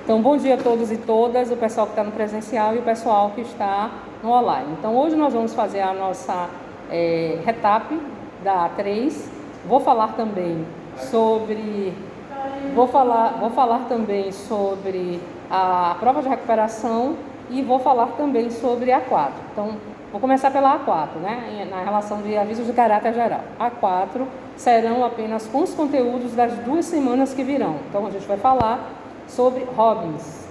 Então, bom dia a todos e todas, o pessoal que está no presencial e o pessoal que está no online. Então, hoje nós vamos fazer a nossa retap da A3. Vou falar também sobre a prova de recuperação e vou falar também sobre a A4. Então, vou começar pela A4, né, na relação de avisos de caráter geral. A4 serão apenas com os conteúdos das 2 semanas que virão. Então, a gente vai falar sobre Robbins,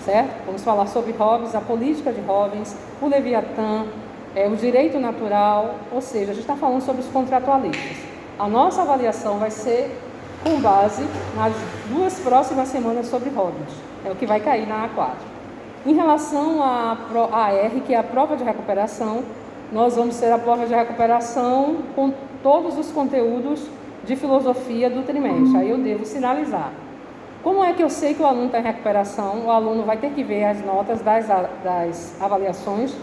certo? Vamos falar sobre Robbins, a política de Robbins, o Leviatã, o direito natural, ou seja, a gente está falando sobre os contratualistas. A nossa avaliação vai ser com base nas 2 próximas semanas sobre Robbins, é o que vai cair na A4. Em relação à AR, que é a prova de recuperação, nós vamos ter a prova de recuperação com todos os conteúdos de filosofia do trimestre. Aí eu devo sinalizar. Como é que eu sei que o aluno está em recuperação? O aluno vai ter que ver as notas das avaliações,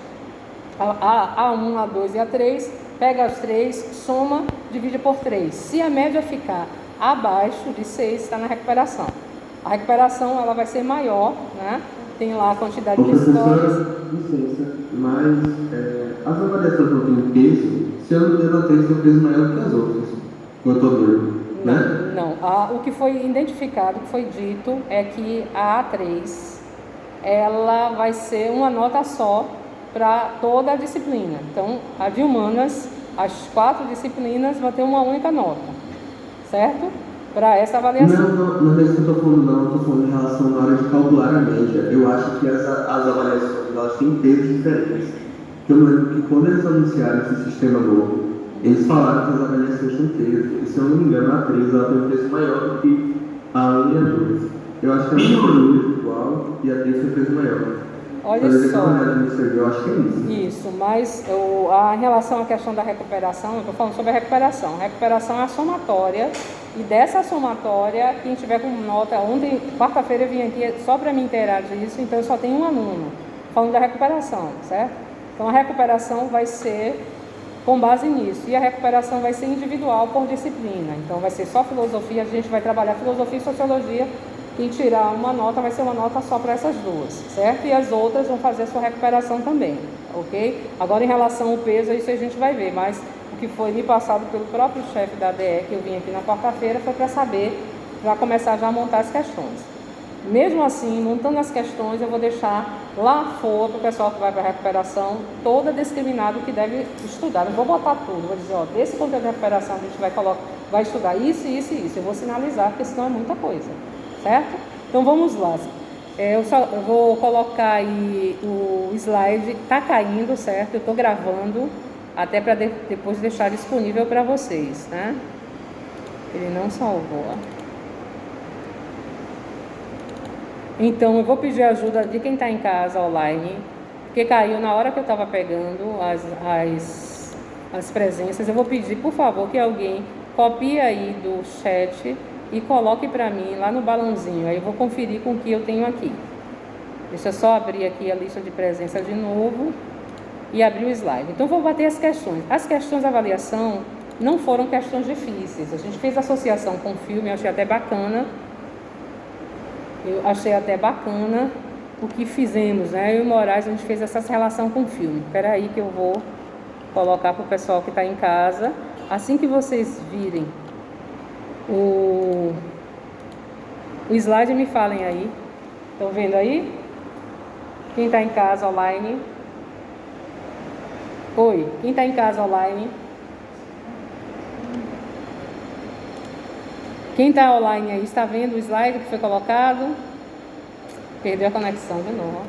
A1, A2 e A3, pega as 3, soma, divide por 3. Se a média ficar abaixo de 6, está na recuperação. A recuperação ela vai ser maior, né? Tem lá a quantidade de histórias. Licença, mas as avaliações não têm peso, se eu não tenho a 3 tem um peso maior que as outras. Eu estou doido. Não. O que foi identificado, o que foi dito, é que a A3 ela vai ser uma nota só para toda a disciplina. Então, a de humanas, as 4 disciplinas vão ter uma única nota, certo? Para essa avaliação. Não é isso que eu estou falando, não. Eu estou falando em relação na hora de calcular a média. Eu acho que as avaliações elas têm pesos diferentes. Eu me lembro que quando eles anunciaram esse sistema novo, eles falaram que as avaliações têm peso. E se eu não me engano, a 3 ela tem um peso maior do que a 1 e a 2. Eu acho que a 1 é igual e a 3 tem um peso maior. Olha só. Eu acho que é isso. Isso, mas em relação à questão da recuperação, eu estou falando sobre a recuperação. A recuperação é a somatória, e dessa somatória, quem tiver com nota, ontem, quarta-feira, eu vim aqui só para me inteirar disso, então eu só tenho um aluno falando da recuperação, certo? Então a recuperação vai ser com base nisso, e a recuperação vai ser individual por disciplina. Então vai ser só filosofia, a gente vai trabalhar filosofia e sociologia. Quem tirar uma nota vai ser uma nota só para essas 2, certo? E as outras vão fazer a sua recuperação também, ok? Agora, em relação ao peso, isso a gente vai ver, mas o que foi me passado pelo próprio chefe da ADE, que eu vim aqui na quarta-feira, foi para saber, para começar já a montar as questões. Mesmo assim, montando as questões, eu vou deixar lá fora, para o pessoal que vai para a recuperação, toda discriminado que deve estudar. Não vou botar tudo, vou dizer, desse conteúdo de recuperação a gente vai estudar isso, isso e isso. Eu vou sinalizar, porque senão é muita coisa. Certo? Então vamos lá. Eu vou colocar aí o slide, tá caindo, certo? Eu estou gravando até para depois deixar disponível para vocês, né? Ele não salvou. Então eu vou pedir ajuda de quem está em casa online, porque caiu na hora que eu estava pegando as presenças. Eu vou pedir, por favor, que alguém copie aí do chat e coloque para mim lá no balãozinho. Aí eu vou conferir com o que eu tenho aqui. Deixa eu só abrir aqui a lista de presença de novo e abrir o slide. Então vou bater as questões. As questões de avaliação não foram questões difíceis. A gente fez associação com o filme, eu achei até bacana. O que fizemos, né? Eu e o Moraes, a gente fez essa relação com o filme. Espera aí que eu vou colocar para o pessoal que está em casa. Assim que vocês virem o slide, me falem aí. Estão vendo aí? Quem está em casa online? Oi, quem está em casa online? Quem está online aí, está vendo o slide que foi colocado? Perdeu a conexão de novo.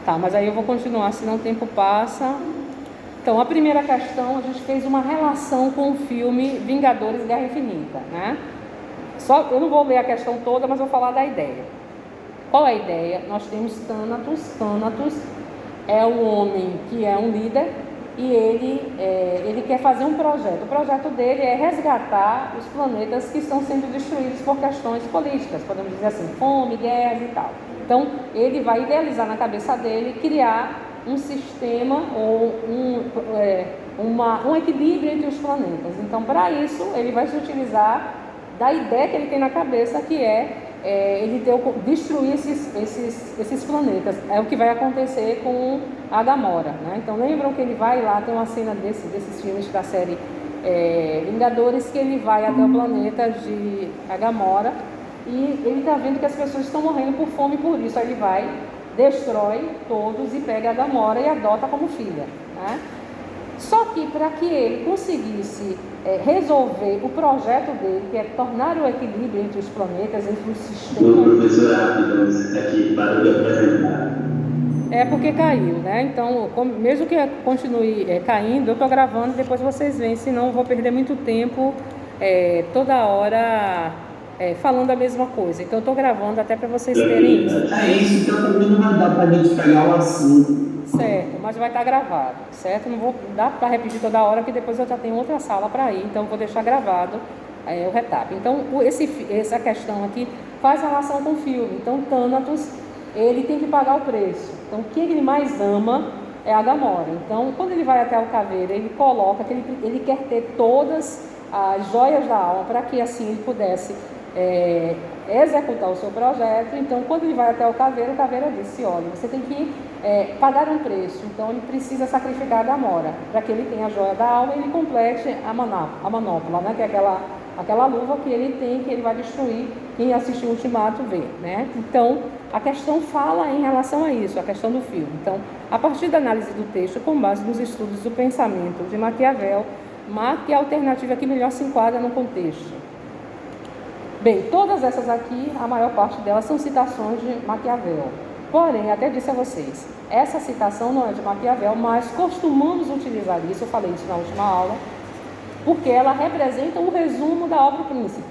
Tá, mas aí eu vou continuar, senão o tempo passa. Então, a primeira questão, a gente fez uma relação com o filme Vingadores Guerra Infinita, né? Eu não vou ler a questão toda, mas vou falar da ideia. Qual é a ideia? Nós temos Thanatos. Thanatos é um homem que é um líder e ele quer fazer um projeto. O projeto dele é resgatar os planetas que estão sendo destruídos por questões políticas, podemos dizer assim, fome, guerras e tal. Então, ele vai idealizar na cabeça dele criar um sistema ou um equilíbrio entre os planetas. Então, para isso, ele vai se utilizar da ideia que ele tem na cabeça, que é destruir esses planetas. É o que vai acontecer com a Gamora, né? Então lembram que ele vai lá, tem uma cena desses filmes da série Vingadores, que ele vai até o planeta de Gamora e ele está vendo que as pessoas estão morrendo por fome, por isso aí ele vai, destrói todos e pega a Gamora e adota como filha, né? Só que para que ele conseguisse resolver o projeto dele, que é tornar o equilíbrio entre os planetas, entre os sistemas... O professor Ápidas aqui para de apresentar. É porque caiu, né? Então, mesmo que continue caindo, eu estou gravando, depois vocês veem, senão eu vou perder muito tempo toda hora falando a mesma coisa. Então, eu estou gravando até para vocês terem isso. É isso, então também não vai dar para a gente pegar o assunto. Certo, mas vai estar gravado, certo? Não vou dar para repetir toda hora, porque depois eu já tenho outra sala para ir, então eu vou deixar gravado o retap. Então, essa questão aqui faz relação com o filme. Então, Thanatos, ele tem que pagar o preço. Então, o que ele mais ama é a Gamora. Então, quando ele vai até o caveiro, ele coloca que ele quer ter todas as joias da alma para que assim ele pudesse executar o seu projeto. Então, quando ele vai até o caveiro disse: olha, você tem que pagar um preço. Então, ele precisa sacrificar a Gamora para que ele tenha a joia da alma e ele complete a manopla, né? Que é aquela luva que ele tem, que ele vai destruir. Quem assistiu o Ultimato vê, né? Então, a questão fala em relação a isso, a questão do filme. Então, a partir da análise do texto, com base nos estudos do pensamento de Maquiavel, marque a alternativa que melhor se enquadra no contexto. Bem, todas essas aqui, a maior parte delas são citações de Maquiavel. Porém, até disse a vocês, essa citação não é de Maquiavel, mas costumamos utilizar isso, eu falei isso na última aula, porque ela representa um resumo da obra O Príncipe,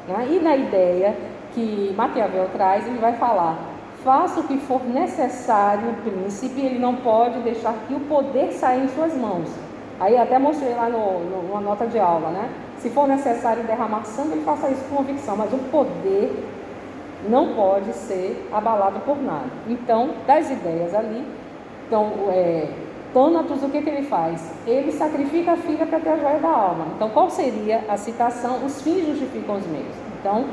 né? E na ideia que Maquiavel traz, ele vai falar: faça o que for necessário o príncipe, ele não pode deixar que o poder saia em suas mãos. Aí até mostrei lá numa nota de aula, né? Se for necessário derramar sangue, ele faça isso com convicção, mas o poder não pode ser abalado por nada. Então, das ideias ali, então, Thanatos, o que ele faz? Ele sacrifica a filha para ter a joia da alma. Então, qual seria a citação? Os fins justificam os meios. Então,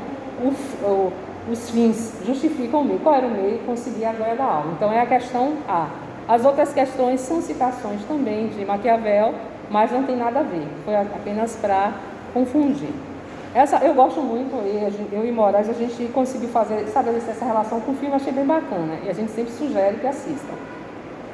os fins justificam o meio. Qual era o meio? Conseguir a joia da alma. Então, é a questão A. As outras questões são citações também de Maquiavel, mas não tem nada a ver. Foi apenas para confundir. Essa eu gosto muito, eu e Moraes, a gente conseguiu estabelecer essa relação com o filme, achei bem bacana. E a gente sempre sugere que assistam.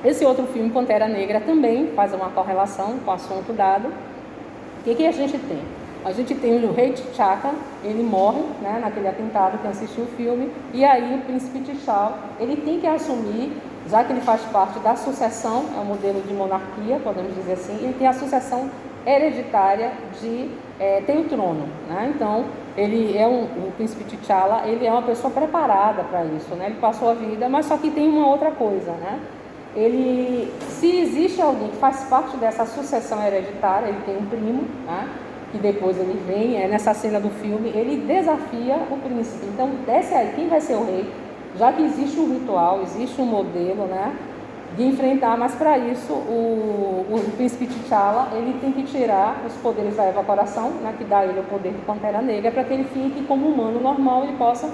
Esse outro filme, Pantera Negra, também faz uma correlação com o assunto dado. O que a gente tem? A gente tem o rei T'Chaka, ele morre, né, naquele atentado, quem assistiu o filme, e aí o príncipe T'Challa, ele tem que assumir, já que ele faz parte da sucessão, é um modelo de monarquia, podemos dizer assim, ele tem a sucessão hereditária de ter o trono, né? Então, o príncipe T'Challa, ele é uma pessoa preparada para isso, né? Ele passou a vida, mas só que tem uma outra coisa, né? Se existe alguém que faz parte dessa sucessão hereditária, ele tem um primo, né? Que depois ele vem, nessa cena do filme, ele desafia o príncipe. Então, desce aí, quem vai ser o rei? Já que existe um ritual, existe um modelo, né, de enfrentar, mas para isso o príncipe T'Challa, ele tem que tirar os poderes da evaporação, né, que dá a ele o poder de Pantera Negra, para que ele fique como humano normal e ele possa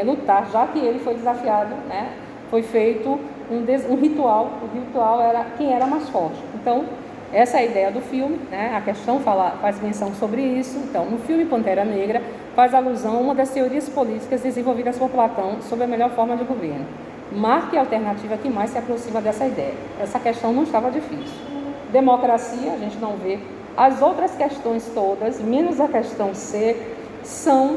lutar, já que ele foi desafiado, né, foi feito um ritual, o ritual era quem era mais forte. Então, essa é a ideia do filme, né? A questão faz menção sobre isso. Então, no filme Pantera Negra, faz alusão a uma das teorias políticas desenvolvidas por Platão sobre a melhor forma de governo. Marque a alternativa que mais se aproxima dessa ideia. Essa questão não estava difícil. Democracia, a gente não vê. As outras questões todas, menos a questão C, são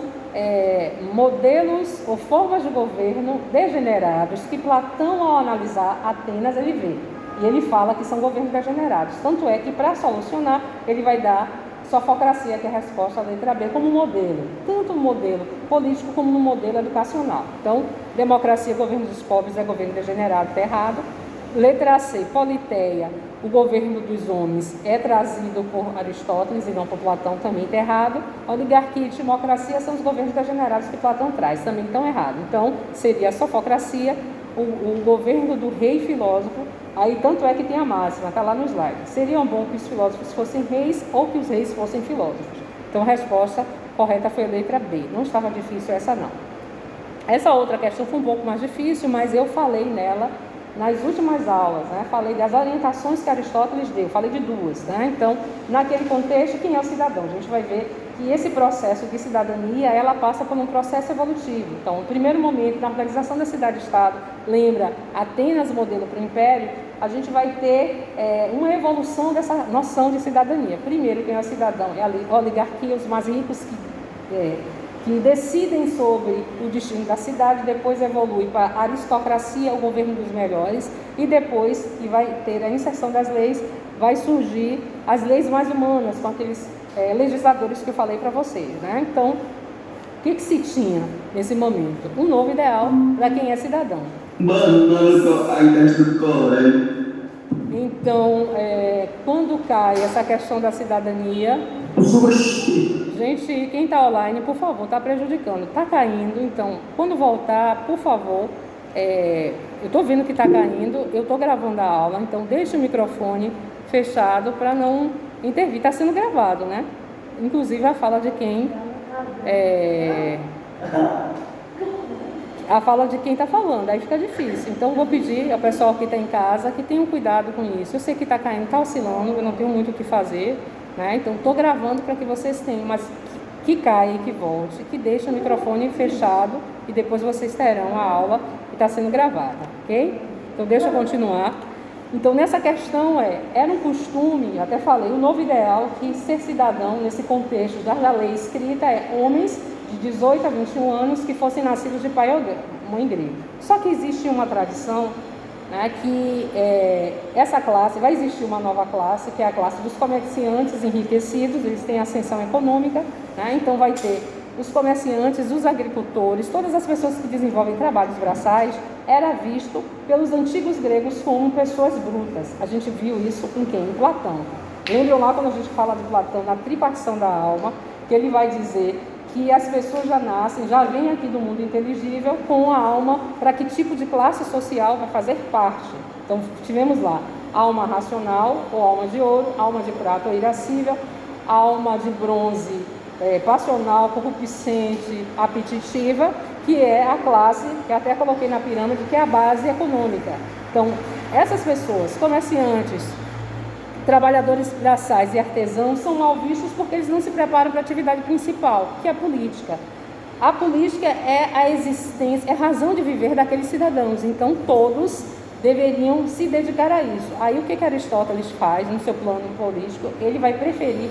modelos ou formas de governo degenerados que Platão, ao analisar Atenas, ele vê. E ele fala que são governos degenerados. Tanto é que, para solucionar, ele vai dar sofocracia, que é a resposta à letra B, como modelo. Tanto no modelo político como no modelo educacional. Então, democracia, governo dos pobres, é governo degenerado, está errado. Letra C, politeia, o governo dos homens, é trazido por Aristóteles e não por Platão, também está errado. Oligarquia e democracia são os governos degenerados que Platão traz, também estão errados. Então, seria a sofocracia, o governo do rei filósofo. Aí, tanto é que tem a máxima, está lá no slide. Seria bom que os filósofos fossem reis ou que os reis fossem filósofos. Então, a resposta correta foi a letra B. Não estava difícil essa, não. Essa outra questão foi um pouco mais difícil, mas eu falei nela nas últimas aulas, né? Falei das orientações que Aristóteles deu, falei de duas, né? Então, naquele contexto, quem é o cidadão? A gente vai ver que esse processo de cidadania, ela passa por um processo evolutivo. Então, no primeiro momento, na organização da cidade-estado, lembra Atenas, modelo para o Império, a gente vai ter uma evolução dessa noção de cidadania. Primeiro, quem é o cidadão? É a oligarquia, os mais ricos que decidem sobre o destino da cidade, depois evolui para a aristocracia, o governo dos melhores, e depois, que vai ter a inserção das leis, vai surgir as leis mais humanas, com aqueles legisladores que eu falei para vocês, né? Então, o que se tinha nesse momento? Um novo ideal para quem é cidadão. A ideia do colégio. Então, quando cai essa questão da cidadania, gente, quem está online, por favor, está prejudicando, está caindo. Então, quando voltar, por favor, eu estou vendo que está caindo, eu estou gravando a aula, então deixe o microfone fechado para não intervir. Está sendo gravado, né? Inclusive a fala de quem está falando, aí fica difícil. Então, vou pedir ao pessoal que está em casa que tenham cuidado com isso. Eu sei que está caindo, está oscilando, eu não tenho muito o que fazer, né? Então, estou gravando para que vocês tenham, mas que caia e que volte, que deixe o microfone fechado e depois vocês terão a aula que está sendo gravada, ok? Então, deixa eu continuar. Então, nessa questão era um costume, até falei, o novo ideal que ser cidadão, nesse contexto da lei escrita, homens de 18 a 21 anos que fossem nascidos de pai ou mãe grego. Só que existe uma tradição, né, que essa classe, vai existir uma nova classe, que é a classe dos comerciantes enriquecidos, eles têm ascensão econômica, né, então vai ter os comerciantes, os agricultores, todas as pessoas que desenvolvem trabalhos braçais, era visto pelos antigos gregos como pessoas brutas. A gente viu isso em quem? Em Platão. Lembram lá quando a gente fala de Platão, na tripartição da alma, que ele vai dizer que as pessoas já nascem, já vêm aqui do mundo inteligível com a alma para que tipo de classe social vai fazer parte. Então, tivemos lá alma racional ou alma de ouro, alma de prata ou irascível, alma de bronze passional, corrupcente, apetitiva, que é a classe, que até coloquei na pirâmide, que é a base econômica. Então, essas pessoas, comerciantes, trabalhadores braçais e artesãos, são mal vistos porque eles não se preparam para a atividade principal, que é a política. A política é a existência, é a razão de viver daqueles cidadãos. Então, todos deveriam se dedicar a isso. Aí, o que Aristóteles faz no seu plano político? Ele vai preferir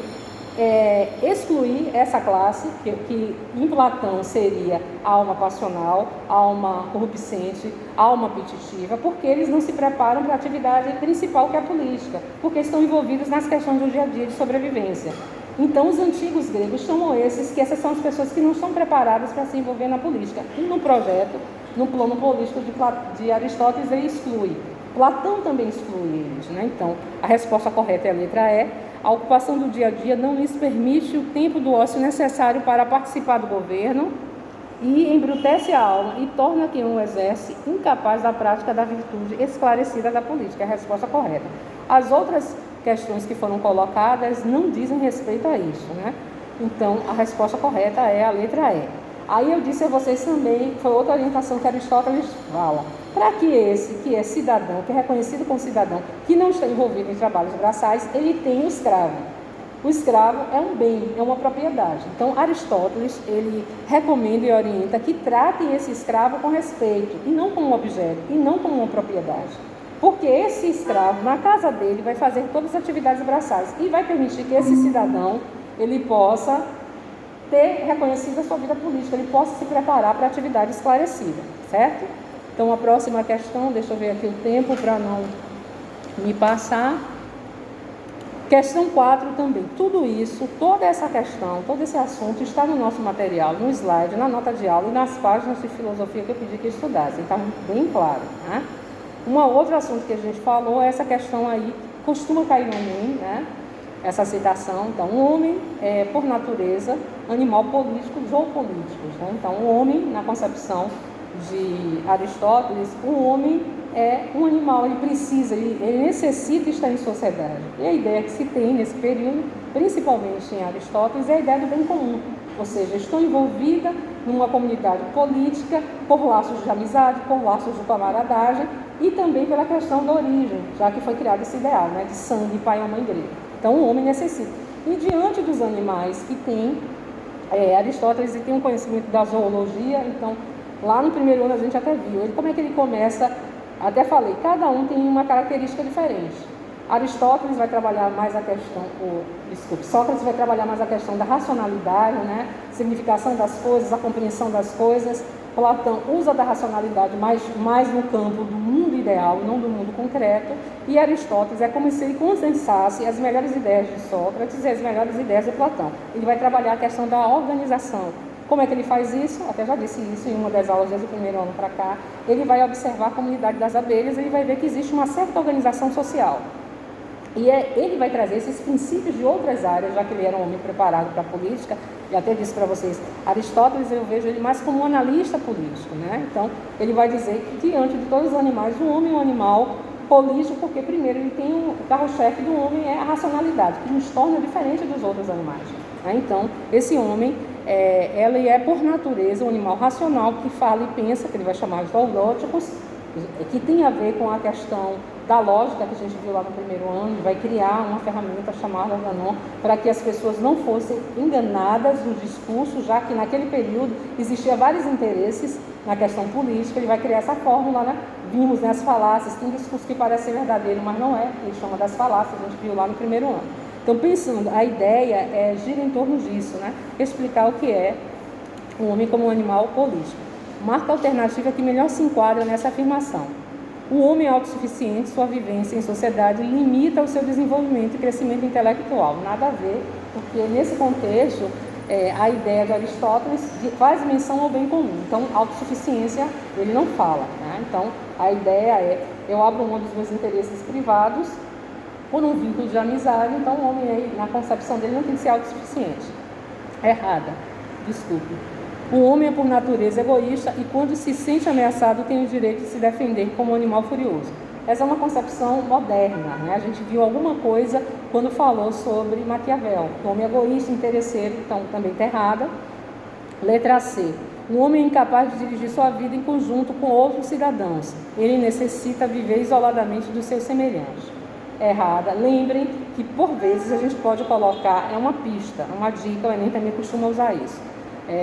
excluir essa classe, que em Platão seria alma passional, alma corrupcente, alma apetitiva, porque eles não se preparam para a atividade principal, que é a política, porque estão envolvidos nas questões do dia a dia de sobrevivência. Então, os antigos gregos chamam que essas são as pessoas que não estão preparadas para se envolver na política. E no projeto, no plano político de Aristóteles, ele exclui. Platão também exclui eles, né? Então, a resposta correta é a letra E. A ocupação do dia a dia não lhes permite o tempo do ócio necessário para participar do governo e embrutece a alma e torna quem o exerce incapaz da prática da virtude esclarecida da política. É a resposta correta. As outras questões que foram colocadas não dizem respeito a isso, né? Então, a resposta correta é a letra E. Aí eu disse a vocês também, foi outra orientação que Aristóteles fala, para que esse que é cidadão, que é reconhecido como cidadão, que não está envolvido em trabalhos braçais, ele tem o escravo. O escravo é um bem, é uma propriedade. Então, Aristóteles, ele recomenda e orienta que tratem esse escravo com respeito, e não como um objeto, e não como uma propriedade. Porque esse escravo, na casa dele, vai fazer todas as atividades braçais e vai permitir que esse cidadão, ele possa ter reconhecido a sua vida política, ele possa se preparar para a atividade esclarecida, certo? Então, a próxima questão, deixa eu ver aqui o tempo para não me passar. Questão 4 também. Tudo isso, toda essa questão, todo esse assunto está no nosso material, no slide, na nota de aula e nas páginas de filosofia que eu pedi que estudassem. Está bem claro, né? Um outro assunto que a gente falou é essa questão aí, costuma cair no Enem, né? Essa citação. Então, o homem é, por natureza, animal político ou políticos, né? Então, o homem, na concepção de Aristóteles, o homem é um animal, ele precisa, ele necessita estar em sociedade. E a ideia que se tem nesse período, principalmente em Aristóteles, é a ideia do bem comum. Ou seja, estou envolvida numa comunidade política, por laços de amizade, por laços de camaradagem e também pela questão da origem, já que foi criado esse ideal, né, de sangue, pai ou mãe grego. Então o homem necessita. E diante dos animais que tem, Aristóteles tem um conhecimento da zoologia, então lá no primeiro ano a gente até viu, como é que ele começa, até falei, cada um tem uma característica diferente. Aristóteles vai trabalhar mais a questão, Sócrates vai trabalhar mais a questão da racionalidade, né? Significação das coisas, a compreensão das coisas. Platão usa da racionalidade mais no campo do mundo ideal, não do mundo concreto. E Aristóteles é como se ele condensasse as melhores ideias de Sócrates e as melhores ideias de Platão. Ele vai trabalhar a questão da organização. Como é que ele faz isso? Até já disse isso em uma das aulas desde o primeiro ano para cá. Ele vai observar a comunidade das abelhas e ele vai ver que existe uma certa organização social. E ele vai trazer esses princípios de outras áreas, já que ele era um homem preparado para a política, e até disse para vocês, Aristóteles eu vejo ele mais como um analista político, né? Então, ele vai dizer que diante de todos os animais, o homem é um animal político, porque primeiro ele tem o carro-chefe do homem é a racionalidade, que nos torna diferente dos outros animais, né? Então, esse homem, ele é por natureza um animal racional, que fala e pensa, que ele vai chamar de neuróticos, que tem a ver com a questão da lógica que a gente viu lá no primeiro ano, vai criar uma ferramenta chamada Zanon para que as pessoas não fossem enganadas no discurso, já que naquele período existia vários interesses na questão política. Ele vai criar essa fórmula, né? Vimos, né, as falácias, tem discurso que parece ser verdadeiro, mas não é, ele chama das falácias, a gente viu lá no primeiro ano. Então, pensando, a ideia gira em torno disso, né? Explicar o que é o homem como um animal político. Marca alternativa que melhor se enquadra nessa afirmação. O homem é autossuficiente, sua vivência em sociedade limita o seu desenvolvimento e crescimento intelectual. Nada a ver, porque nesse contexto, a ideia de Aristóteles faz menção ao bem comum. Então, autossuficiência ele não fala, né? Então, a ideia eu abro mão dos meus interesses privados por um vínculo de amizade. Então, o homem, aí, na concepção dele, não tem que ser autossuficiente. Errada, desculpe. O homem é por natureza egoísta e quando se sente ameaçado tem o direito de se defender como um animal furioso. Essa é uma concepção moderna, né? A gente viu alguma coisa quando falou sobre Maquiavel. O homem egoísta, interesseiro, então também está errada. Letra C. O homem é incapaz de dirigir sua vida em conjunto com outros cidadãos. Ele necessita viver isoladamente dos seus semelhantes. Errada. Lembrem que por vezes a gente pode colocar, uma pista, uma dica, o Enem também costuma usar isso.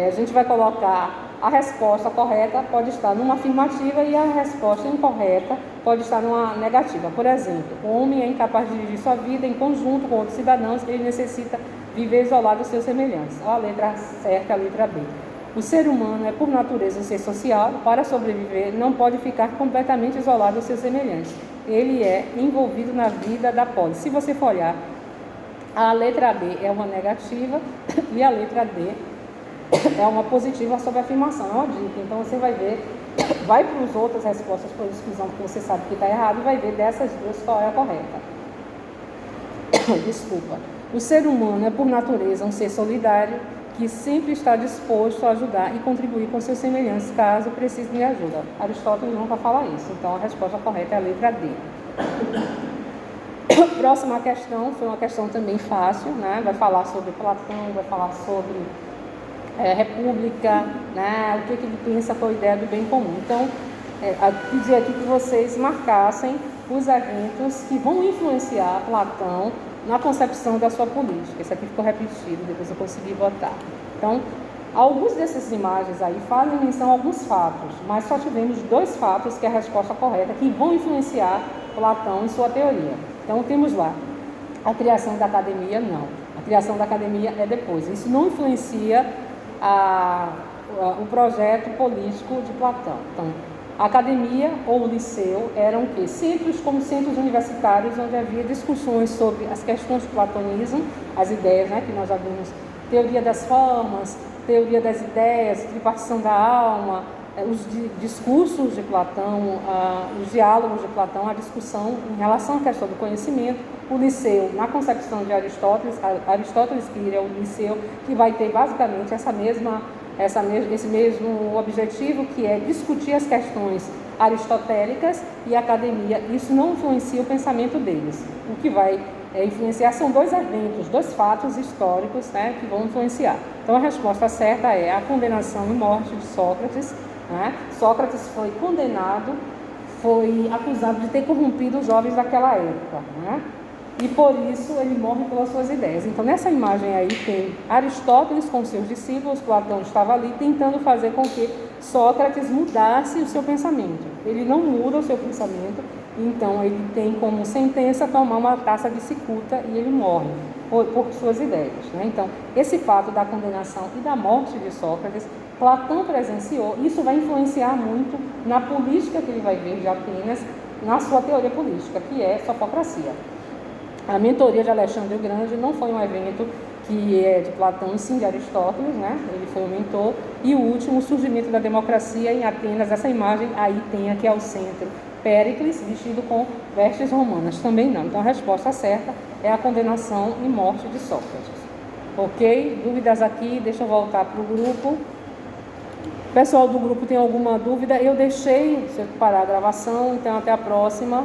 A gente vai colocar a resposta correta, pode estar numa afirmativa e a resposta incorreta pode estar numa negativa. Por exemplo, o homem é incapaz de dirigir sua vida em conjunto com outros cidadãos, ele necessita viver isolado dos seus semelhantes. A letra certa é a letra B. O ser humano é por natureza um ser social, para sobreviver não pode ficar completamente isolado dos seus semelhantes. Ele é envolvido na vida da polis. Se você for olhar, a letra B é uma negativa e a letra D é uma positiva sobre a afirmação, é uma dica. Então você vai ver, vai para as outras respostas por exclusão, porque você sabe que está errado, e vai ver dessas duas qual é a correta. Desculpa. O ser humano é por natureza um ser solidário, que sempre está disposto a ajudar e contribuir com seus semelhantes, caso precise de ajuda. Aristóteles nunca fala isso, então a resposta correta é a letra D. Próxima questão, foi uma questão também fácil, né? Vai falar sobre Platão, vai falar sobre república, né? O que ele pensa com a ideia do bem comum. Então, pedir aqui que vocês marcassem os eventos que vão influenciar Platão na concepção da sua política. Isso aqui ficou repetido, depois eu consegui botar. Então, algumas dessas imagens aí fazem menção a alguns fatos, mas só tivemos 2 fatos que é a resposta correta, que vão influenciar Platão em sua teoria. Então, temos lá a criação da academia, não. A criação da academia é depois. Isso não influencia o projeto político de Platão. Então, a academia ou o liceu eram o quê? Centros como centros universitários, onde havia discussões sobre as questões do platonismo, as ideias, né, que nós já vimos, teoria das formas, teoria das ideias, tripartição da alma, os discursos de Platão, os diálogos de Platão, a discussão em relação à questão do conhecimento. O liceu, na concepção de Aristóteles, Aristóteles cria o liceu, que vai ter basicamente esse mesmo objetivo, que é discutir as questões aristotélicas, e a academia, isso não influencia o pensamento deles. O que vai influenciar, são dois eventos, dois fatos históricos, né, que vão influenciar. Então a resposta certa é a condenação e morte de Sócrates. Né? Sócrates foi condenado, foi acusado de ter corrompido os jovens daquela época, né? E por isso ele morre pelas suas ideias. Então nessa imagem aí tem Aristóteles com seus discípulos, Platão estava ali tentando fazer com que Sócrates mudasse o seu pensamento. Ele não muda o seu pensamento, então ele tem como sentença tomar uma taça de cicuta e ele morre por suas ideias. Né? Então esse fato da condenação e da morte de Sócrates, Platão presenciou. Isso vai influenciar muito na política que ele vai ver de Atenas, na sua teoria política, que é sofocracia. A mentoria de Alexandre o Grande não foi um evento que é de Platão e sim de Aristóteles, né? Ele foi o mentor. E o último, o surgimento da democracia em Atenas. Essa imagem aí tem aqui ao centro Péricles vestido com vestes romanas, também não. Então a resposta certa é a condenação e morte de Sócrates. Ok? Dúvidas aqui? Deixa eu voltar para o grupo. Pessoal do grupo tem alguma dúvida? Eu deixei, se eu parar a gravação, então até a próxima.